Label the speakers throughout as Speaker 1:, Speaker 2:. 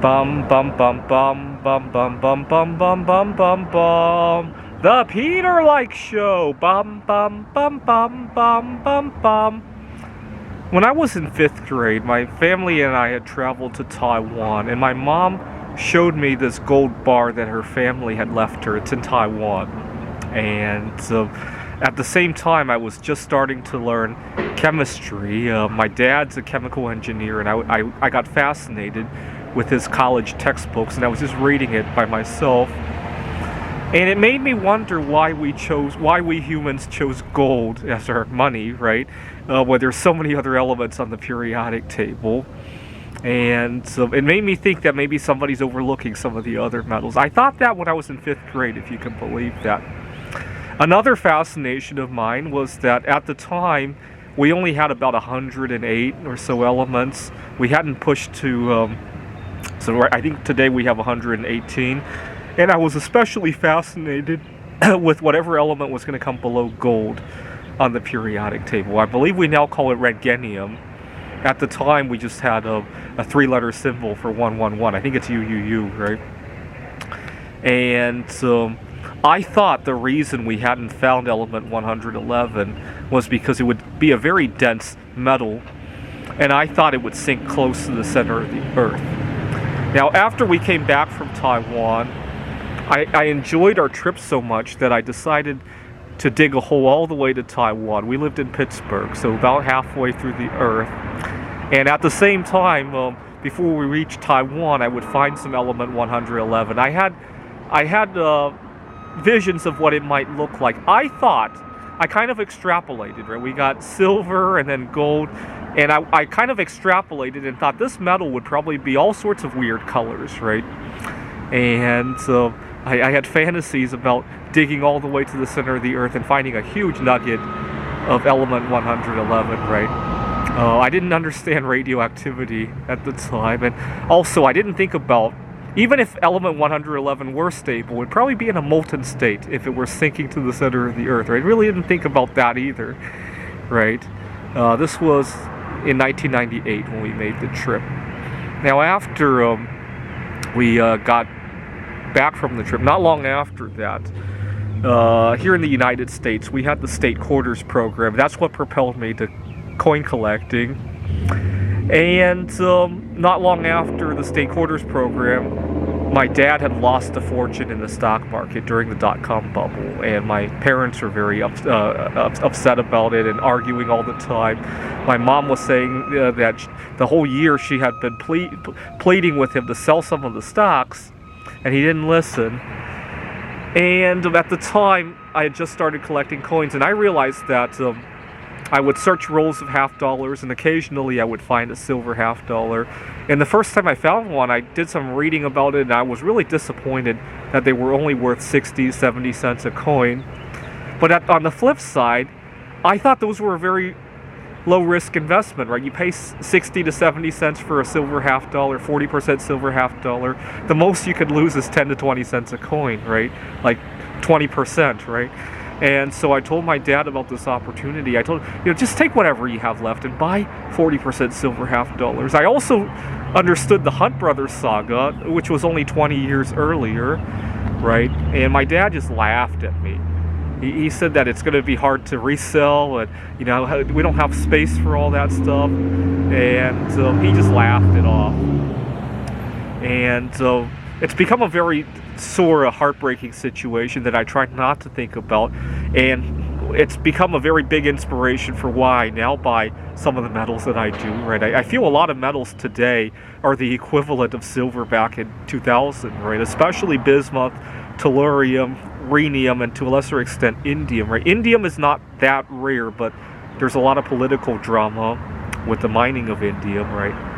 Speaker 1: Bum bum bum bum bum bum bum bum bum bum bum bum. The Peter Like Show. Bum bum bum bum bum bum bum. When I was in 5th grade, my family and I had traveled to Taiwan, and my mom showed me this gold bar that her family had left her. It's in Taiwan. And at the same time, I was just starting to learn chemistry. My dad's a chemical engineer, and I got fascinated with his college textbooks, and I was just reading it by myself. And it made me wonder why we humans chose gold as our money, right? When there's so many other elements on the periodic table. And so it made me think that maybe somebody's overlooking some of the other metals. I thought that when I was in 5th grade, if you can believe that. Another fascination of mine was that at the time, we only had about 108 or so elements. We hadn't pushed to, so I think today we have 118. And I was especially fascinated with whatever element was going to come below gold on the periodic table. I believe we now call it rhenium. At the time, we just had a 3-letter symbol for 111. I think it's UUU, right? And I thought the reason we hadn't found element 111 was because it would be a very dense metal, and I thought it would sink close to the center of the Earth. Now, after we came back from Taiwan, I enjoyed our trip so much that I decided to dig a hole all the way to Taiwan. We lived in Pittsburgh, so about halfway through the Earth. And at the same time, before we reached Taiwan, I would find some element 111. I had visions of what it might look like. I kind of extrapolated, right? We got silver and then gold, and I kind of extrapolated and thought this metal would probably be all sorts of weird colors, right? And I had fantasies about digging all the way to the center of the Earth and finding a huge nugget of element 111, right? I didn't understand radioactivity at the time, and also I didn't think about, even if element 111 were stable, it would probably be in a molten state if it were sinking to the center of the Earth, right? I really didn't think about that either, right? This was in 1998 when we made the trip. Now, after we got back from the trip, not long after that, here in the United States, we had the State Quarters program. That's what propelled me to coin collecting. And not long after the State Quarters program, my dad had lost a fortune in the stock market during the dot-com bubble, and my parents were very upset about it and arguing all the time. My mom was saying that the whole year she had been pleading with him to sell some of the stocks, and he didn't listen. And at the time, I had just started collecting coins, and I realized that I would search rolls of $50, and occasionally I would find a silver $50. And the first time I found one, I did some reading about it, and I was really disappointed that they were only worth 60, 70 cents a coin. But on the flip side, I thought those were a very low-risk investment, right? You pay 60 to 70 cents for a silver $50, 40% silver $50. The most you could lose is 10 to 20 cents a coin, right? Like 20%, right? And so I told my dad about this opportunity. I told him, just take whatever you have left and buy 40% silver $50. I also understood the Hunt Brothers saga, which was only 20 years earlier, right? And my dad just laughed at me. He said that it's going to be hard to resell, and we don't have space for all that stuff. And he just laughed it off. And it's become a very sore, heartbreaking situation that I try not to think about, and it's become a very big inspiration for why I now buy some of the metals that I do, right? I feel a lot of metals today are the equivalent of silver back in 2000, right? Especially bismuth, tellurium, rhenium, and to a lesser extent indium, right? Indium is not that rare, but there's a lot of political drama with the mining of indium, right?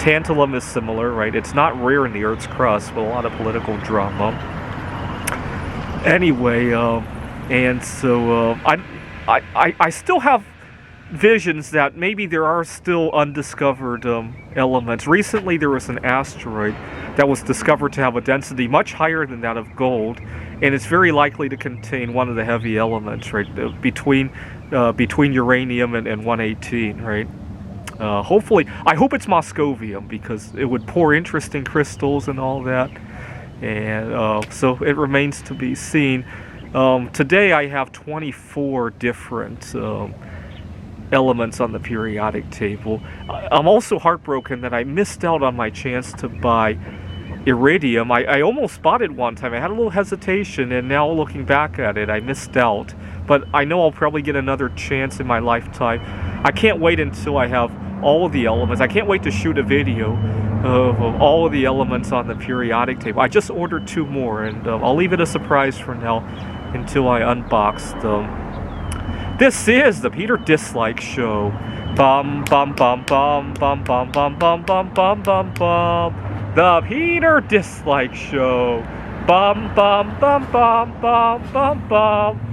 Speaker 1: Tantalum is similar, right? It's not rare in the Earth's crust, but a lot of political drama. Anyway, and so I still have visions that maybe there are still undiscovered elements. Recently, there was an asteroid that was discovered to have a density much higher than that of gold, and it's very likely to contain one of the heavy elements, right? Between uranium and 118, right? Hopefully, I hope it's Moscovium, because it would pour interesting crystals and all that. And so it remains to be seen. Today I have 24 different elements on the periodic table. I'm also heartbroken that I missed out on my chance to buy iridium. I almost bought it one time. I had a little hesitation, and now looking back at it, I missed out. But I know I'll probably get another chance in my lifetime. I can't wait until I have all of the elements. I can't wait to shoot a video of all of the elements on the periodic table. I just ordered 2 more, and I'll leave it a surprise for now until I unbox them. This is the Peter Dislike Show. Bum bum bum bum bum bum bum bum bum bum bum bum. The Peter Dislike Show. Bum bum bum bum bum bum bum.